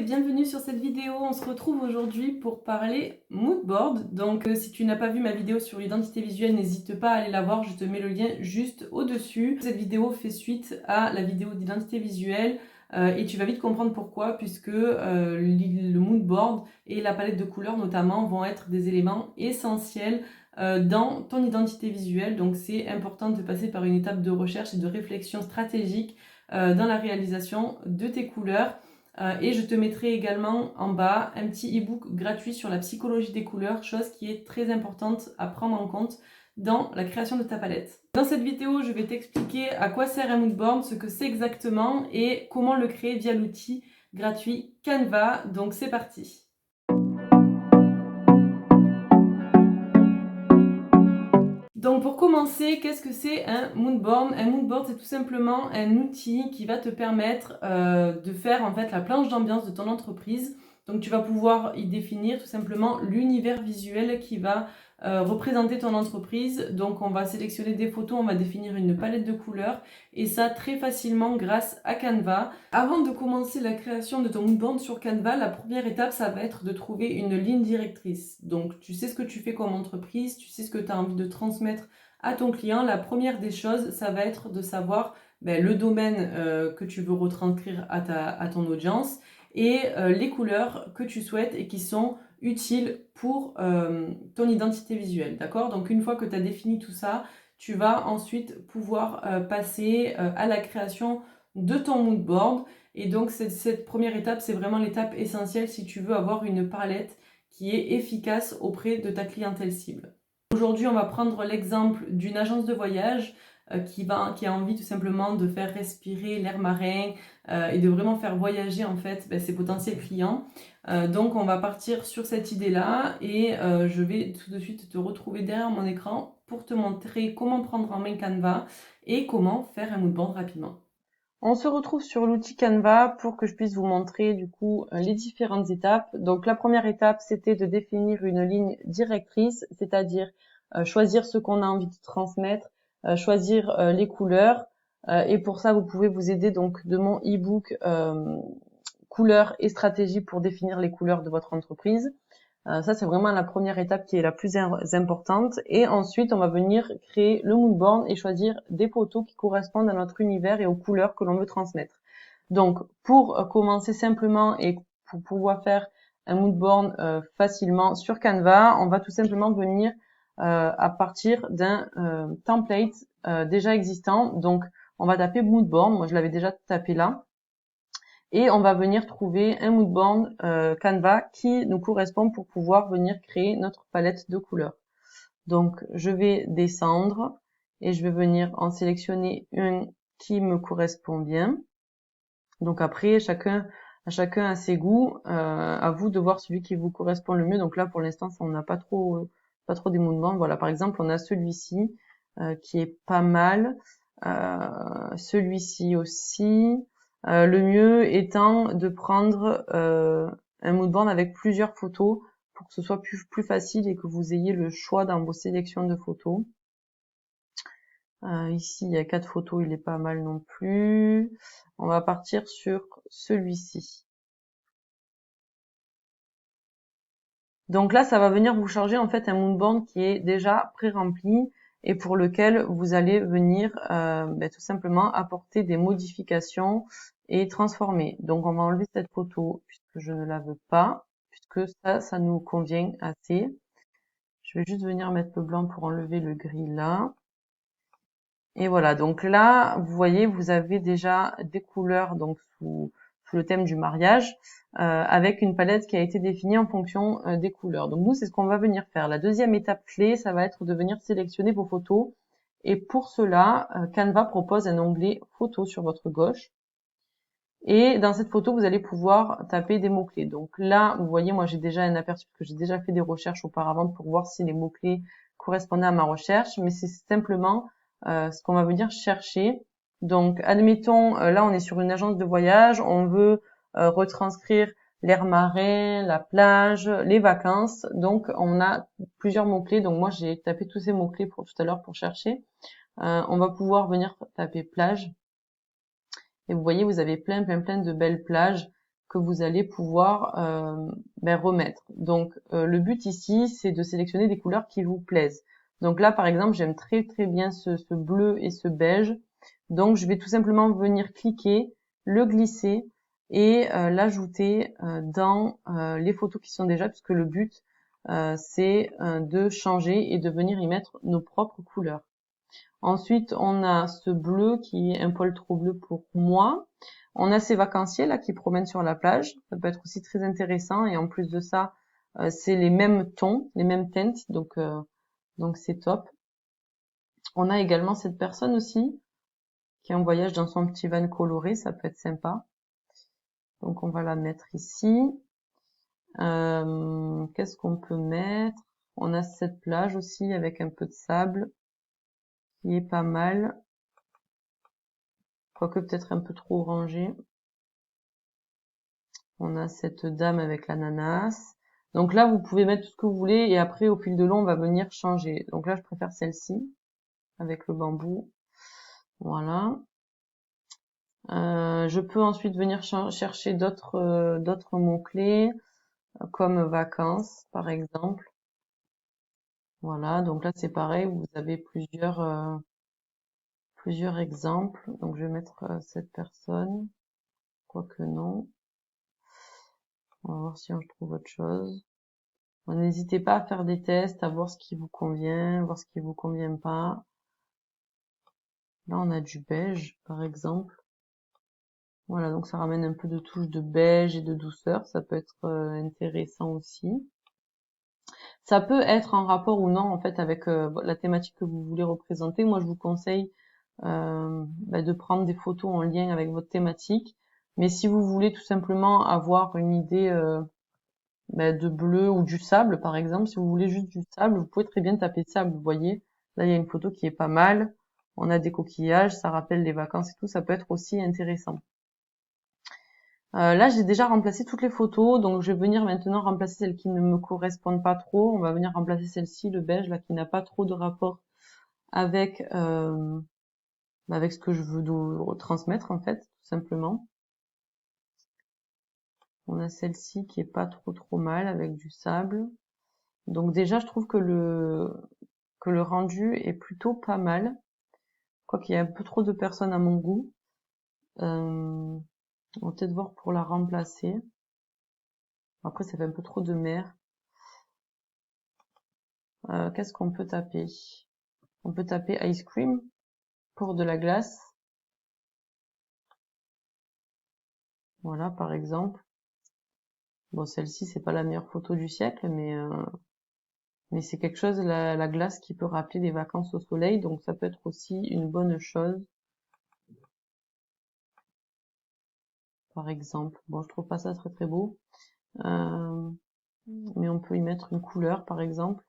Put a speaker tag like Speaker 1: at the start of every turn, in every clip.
Speaker 1: bienvenue sur cette vidéo. On se retrouve aujourd'hui pour parler moodboard. Donc si tu n'as pas vu ma vidéo sur l'identité visuelle, n'hésite pas à aller la voir, je te mets le lien juste au-dessus. Cette vidéo fait suite à la vidéo d'identité visuelle et tu vas vite comprendre pourquoi, puisque le moodboard et la palette de couleurs notamment vont être des éléments essentiels dans ton identité visuelle. Donc c'est important de passer par une étape de recherche et de réflexion stratégique dans la réalisation de tes couleurs. Et je te mettrai également en bas un petit e-book gratuit sur la psychologie des couleurs, chose qui est très importante à prendre en compte dans la création de ta palette. Dans cette vidéo, je vais t'expliquer à quoi sert un moodboard, ce que c'est exactement et comment le créer via l'outil gratuit Canva. Donc c'est parti. Donc pour commencer, qu'est-ce que c'est un moodboard? Un moodboard, c'est tout simplement un outil qui va te permettre de faire en fait la planche d'ambiance de ton entreprise. Donc tu vas pouvoir y définir tout simplement l'univers visuel qui va représenter ton entreprise. Donc on va sélectionner des photos, on va définir une palette de couleurs et ça très facilement grâce à Canva. Avant de commencer la création de ton moodboard sur Canva, la première étape, ça va être de trouver une ligne directrice. Donc tu sais ce que tu fais comme entreprise, tu sais ce que tu as envie de transmettre à ton client. La première des choses, ça va être de savoir le domaine que tu veux retranscrire à ton audience et les couleurs que tu souhaites et qui sont utiles pour ton identité visuelle, d'accord? Donc une fois que tu as défini tout ça, tu vas ensuite pouvoir passer à la création de ton moodboard. Et donc cette première étape, c'est vraiment l'étape essentielle si tu veux avoir une palette qui est efficace auprès de ta clientèle cible. Aujourd'hui, on va prendre l'exemple d'une agence de voyage qui a envie tout simplement de faire respirer l'air marin et de vraiment faire voyager en fait ses potentiels clients. Donc on va partir sur cette idée-là et je vais tout de suite te retrouver derrière mon écran pour te montrer comment prendre en main Canva et comment faire un moodboard rapidement. On se retrouve sur l'outil Canva pour que je puisse vous montrer du coup les différentes étapes. Donc la première étape, c'était de définir une ligne directrice, c'est-à-dire choisir ce qu'on a envie de transmettre, choisir les couleurs. Et pour ça, vous pouvez vous aider donc de mon e-book couleurs et stratégies pour définir les couleurs de votre entreprise. Ça, c'est vraiment la première étape qui est la plus importante. Et ensuite, on va venir créer le moodboard et choisir des photos qui correspondent à notre univers et aux couleurs que l'on veut transmettre. Donc, pour commencer simplement et pour pouvoir faire un moodboard facilement sur Canva, on va tout simplement venir à partir d'un template déjà existant. Donc, on va taper moodboard. Moi, je l'avais déjà tapé là. Et on va venir trouver un moodboard Canva qui nous correspond pour pouvoir venir créer notre palette de couleurs. Donc, je vais descendre et je vais venir en sélectionner une qui me correspond bien. Donc après, chacun a ses goûts. À vous de voir celui qui vous correspond le mieux. Donc là, pour l'instant, on n'a pas trop des moodboards. Voilà, par exemple, on a celui-ci qui est pas mal. Celui-ci aussi. Le mieux étant de prendre un moodboard avec plusieurs photos pour que ce soit plus facile et que vous ayez le choix dans vos sélections de photos. Ici, il y a 4 photos, il est pas mal non plus. On va partir sur celui-ci. Donc là, ça va venir vous charger en fait un moodboard qui est déjà pré-rempli et pour lequel vous allez venir tout simplement apporter des modifications et transformer. Donc on va enlever cette photo puisque je ne la veux pas, puisque ça nous convient assez. Je vais juste venir mettre le blanc pour enlever le gris là. Et voilà, donc là, vous voyez, vous avez déjà des couleurs donc sous le thème du mariage, avec une palette qui a été définie en fonction des couleurs. Donc nous, c'est ce qu'on va venir faire. La deuxième étape clé, ça va être de venir sélectionner vos photos. Et pour cela, Canva propose un onglet photos sur votre gauche. Et dans cette photo, vous allez pouvoir taper des mots-clés. Donc là, vous voyez, moi j'ai déjà un aperçu parce que j'ai déjà fait des recherches auparavant pour voir si les mots-clés correspondaient à ma recherche. Mais c'est simplement ce qu'on va venir chercher. Donc, admettons, là, on est sur une agence de voyage, on veut retranscrire l'air marin, la plage, les vacances. Donc, on a plusieurs mots-clés. Donc, moi, j'ai tapé tous ces mots-clés pour tout à l'heure pour chercher. On va pouvoir venir taper plage. Et vous voyez, vous avez plein de belles plages que vous allez pouvoir remettre. Donc le but ici, c'est de sélectionner des couleurs qui vous plaisent. Donc là, par exemple, j'aime très très bien ce bleu et ce beige. Donc je vais tout simplement venir cliquer, le glisser et l'ajouter dans les photos qui sont déjà, puisque le but c'est de changer et de venir y mettre nos propres couleurs. Ensuite, on a ce bleu qui est un poil trop bleu pour moi. On a ces vacanciers là qui promènent sur la plage. Ça peut être aussi très intéressant. Et en plus de ça, c'est les mêmes tons, les mêmes teintes. Donc c'est top. On a également cette personne aussi qui est en voyage dans son petit van coloré. Ça peut être sympa. Donc on va la mettre ici. Qu'est-ce qu'on peut mettre? On a cette plage aussi avec un peu de sable qui est pas mal. Quoique peut-être un peu trop orangé. On a cette dame avec l'ananas. Donc là, vous pouvez mettre tout ce que vous voulez et après, au fil de l'eau, on va venir changer. Donc là, je préfère celle-ci avec le bambou. Voilà. Je peux ensuite venir chercher d'autres mots-clés comme vacances, par exemple. Voilà. Donc là, c'est pareil. Vous avez plusieurs exemples. Donc je vais mettre cette personne. Quoique non. On va voir si je trouve autre chose. N'hésitez pas à faire des tests, à voir ce qui vous convient, voir ce qui vous convient pas. Là, on a du beige, par exemple. Voilà, donc ça ramène un peu de touche de beige et de douceur. Ça peut être intéressant aussi. Ça peut être en rapport ou non, en fait, avec la thématique que vous voulez représenter. Moi, je vous conseille de prendre des photos en lien avec votre thématique. Mais si vous voulez tout simplement avoir une idée de bleu ou du sable, par exemple, si vous voulez juste du sable, vous pouvez très bien taper sable, vous voyez. Là, il y a une photo qui est pas mal. On a des coquillages, ça rappelle les vacances et tout, ça peut être aussi intéressant. Là, j'ai déjà remplacé toutes les photos, donc je vais venir maintenant remplacer celles qui ne me correspondent pas trop. On va venir remplacer celle-ci, le beige, là, qui n'a pas trop de rapport avec avec ce que je veux transmettre, en fait, tout simplement. On a celle-ci qui est pas trop mal avec du sable. Donc déjà, je trouve que le rendu est plutôt pas mal. Quoiqu'il y a un peu trop de personnes à mon goût. On va peut-être voir pour la remplacer. Après, ça fait un peu trop de mer. Qu'est-ce qu'on peut taper? On peut taper ice cream pour de la glace. Voilà, par exemple. Bon, celle-ci, c'est pas la meilleure photo du siècle, mais c'est quelque chose, la glace, qui peut rappeler des vacances au soleil, donc ça peut être aussi une bonne chose. Par exemple. Bon, je trouve pas ça très beau. Mais on peut y mettre une couleur, par exemple.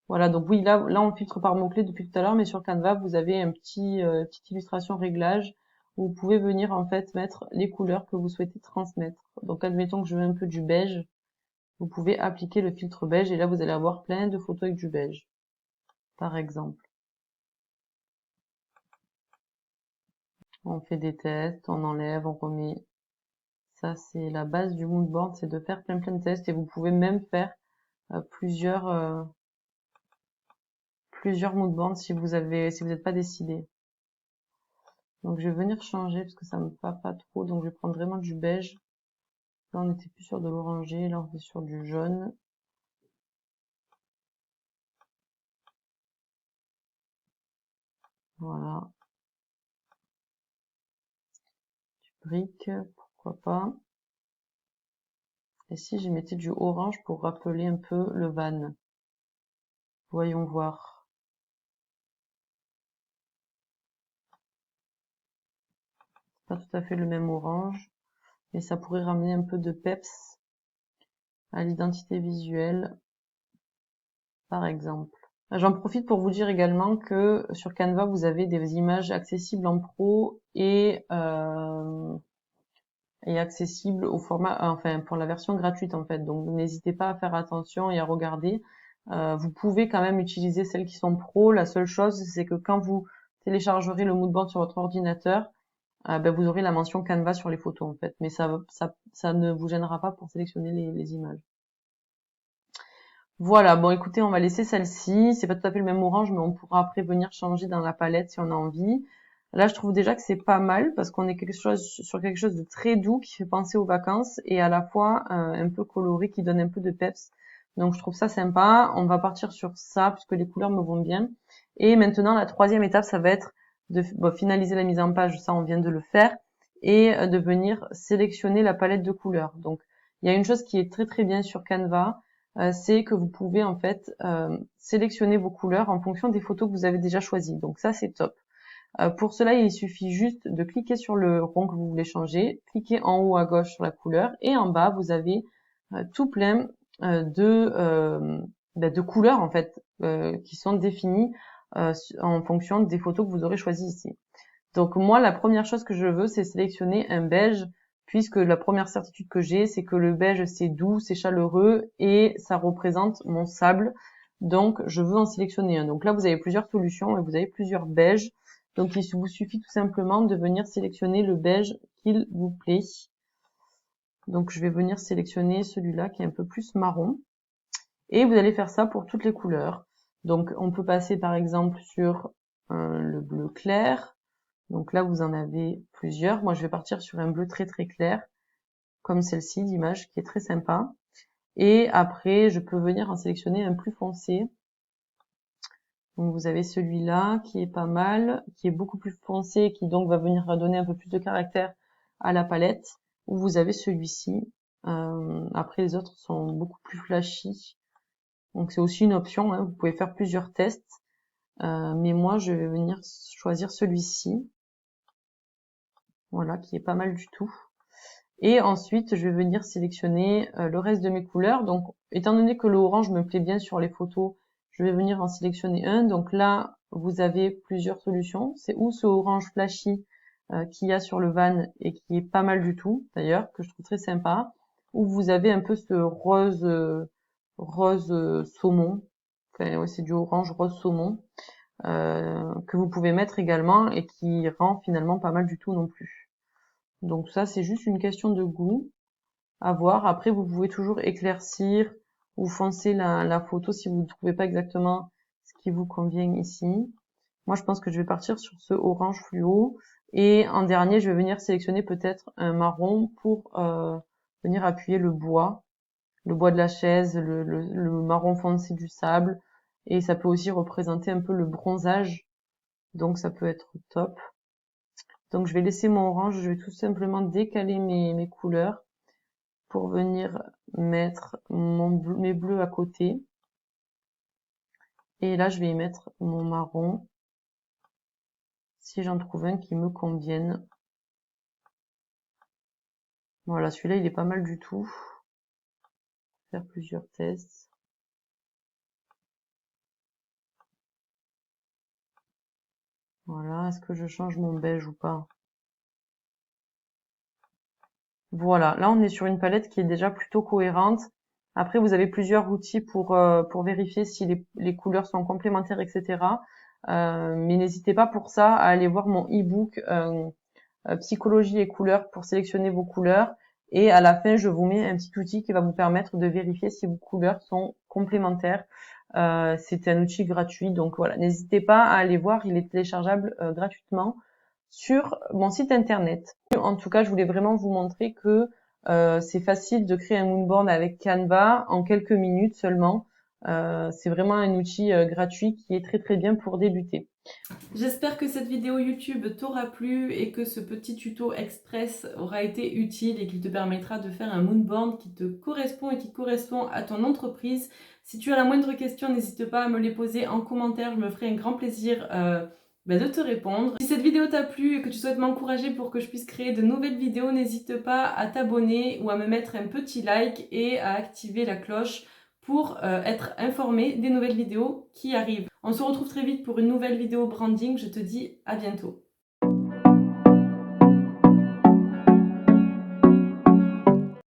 Speaker 1: Voilà, donc oui, là on filtre par mots-clés depuis tout à l'heure, mais sur Canva, vous avez un petite illustration réglage où vous pouvez venir en fait mettre les couleurs que vous souhaitez transmettre. Donc admettons que je veux un peu du beige, vous pouvez appliquer le filtre beige et là vous allez avoir plein de photos avec du beige, par exemple. On fait des tests, on enlève, on remet. Ça c'est la base du mood board, c'est de faire plein de tests et vous pouvez même faire plusieurs mood boards si vous n'êtes pas décidé. Donc je vais venir changer parce que ça me va pas trop, donc je vais prendre vraiment du beige. Là on était plus sur de l'orangé, là on est sur du jaune. Voilà. Du brique, pourquoi pas. Et si je mettais du orange pour rappeler un peu le van. Voyons voir. Pas tout à fait le même orange, mais ça pourrait ramener un peu de peps à l'identité visuelle, par exemple. J'en profite pour vous dire également que sur Canva, vous avez des images accessibles en pro et accessible au format, enfin pour la version gratuite en fait. Donc n'hésitez pas à faire attention et à regarder. Vous pouvez quand même utiliser celles qui sont pro. La seule chose, c'est que quand vous téléchargerez le moodboard sur votre ordinateur, vous aurez la mention Canva sur les photos en fait. Mais ça ne vous gênera pas pour sélectionner les images. Voilà, bon écoutez, on va laisser celle-ci. C'est pas tout à fait le même orange, mais on pourra après venir changer dans la palette si on a envie. Là, je trouve déjà que c'est pas mal parce qu'on est sur quelque chose de très doux qui fait penser aux vacances et à la fois un peu coloré qui donne un peu de peps. Donc je trouve ça sympa. On va partir sur ça puisque les couleurs me vont bien. Et maintenant, la troisième étape, ça va être de finaliser la mise en page. Ça, on vient de le faire. Et de venir sélectionner la palette de couleurs. Donc, il y a une chose qui est très très bien sur Canva, c'est que vous pouvez en fait sélectionner vos couleurs en fonction des photos que vous avez déjà choisies. Donc ça, c'est top. Pour cela, il suffit juste de cliquer sur le rond que vous voulez changer, cliquer en haut à gauche sur la couleur et en bas, vous avez tout plein de couleurs en fait qui sont définies en fonction des photos que vous aurez choisies ici. Donc moi, la première chose que je veux, c'est sélectionner un beige, puisque la première certitude que j'ai, c'est que le beige, c'est doux, c'est chaleureux et ça représente mon sable. Donc, je veux en sélectionner un. Donc là, vous avez plusieurs solutions et vous avez plusieurs beiges. Donc, il vous suffit tout simplement de venir sélectionner le beige qu'il vous plaît. Donc, je vais venir sélectionner celui-là qui est un peu plus marron. Et vous allez faire ça pour toutes les couleurs. Donc, on peut passer par exemple sur le bleu clair. Donc là, vous en avez plusieurs. Moi, je vais partir sur un bleu très très clair, comme celle-ci d'image, qui est très sympa. Et après, je peux venir en sélectionner un plus foncé. Donc vous avez celui-là qui est pas mal, qui est beaucoup plus foncé, qui donc va venir donner un peu plus de caractère à la palette. Ou vous avez celui-ci. Après, les autres sont beaucoup plus flashy. Donc c'est aussi une option, hein. Vous pouvez faire plusieurs tests. Mais moi, je vais venir choisir celui-ci. Voilà, qui est pas mal du tout. Et ensuite, je vais venir sélectionner le reste de mes couleurs. Donc, étant donné que le orange me plaît bien sur les photos, je vais venir en sélectionner un. Donc là, vous avez plusieurs solutions. C'est ou ce orange flashy qu'il y a sur le van et qui est pas mal du tout, d'ailleurs, que je trouve très sympa. Ou vous avez un peu ce rose saumon. Enfin, ouais, c'est du orange rose saumon que vous pouvez mettre également et qui rend finalement pas mal du tout non plus. Donc ça, c'est juste une question de goût à voir. Après, vous pouvez toujours éclaircir ou foncer la photo si vous ne trouvez pas exactement ce qui vous convient ici. Moi, je pense que je vais partir sur ce orange fluo. Et en dernier, je vais venir sélectionner peut-être un marron pour venir appuyer le bois de la chaise, le marron foncé du sable. Et ça peut aussi représenter un peu le bronzage. Donc ça peut être top. Donc je vais laisser mon orange, je vais tout simplement décaler mes couleurs pour venir mettre mes bleus à côté. Et là je vais y mettre mon marron, si j'en trouve un qui me convienne. Voilà, celui-là il est pas mal du tout. Faire plusieurs tests. Voilà, est-ce que je change mon beige ou pas? Voilà, là on est sur une palette qui est déjà plutôt cohérente. Après, vous avez plusieurs outils pour vérifier si les couleurs sont complémentaires, etc. Mais n'hésitez pas pour ça à aller voir mon e-book Psychologie et couleurs pour sélectionner vos couleurs. Et à la fin, je vous mets un petit outil qui va vous permettre de vérifier si vos couleurs sont complémentaires. C'est un outil gratuit, donc voilà, n'hésitez pas à aller voir, il est téléchargeable gratuitement sur mon site internet. En tout cas, je voulais vraiment vous montrer que c'est facile de créer un moodboard avec Canva en quelques minutes seulement. C'est vraiment un outil gratuit qui est très très bien pour débuter. J'espère que cette vidéo YouTube t'aura plu et que ce petit tuto express aura été utile et qu'il te permettra de faire un moodboard qui te correspond et qui correspond à ton entreprise. Si tu as la moindre question, n'hésite pas à me les poser en commentaire, je me ferai un grand plaisir de te répondre. Si cette vidéo t'a plu et que tu souhaites m'encourager pour que je puisse créer de nouvelles vidéos, n'hésite pas à t'abonner ou à me mettre un petit like et à activer la cloche pour être informé des nouvelles vidéos qui arrivent. On se retrouve très vite pour une nouvelle vidéo branding. Je te dis à bientôt.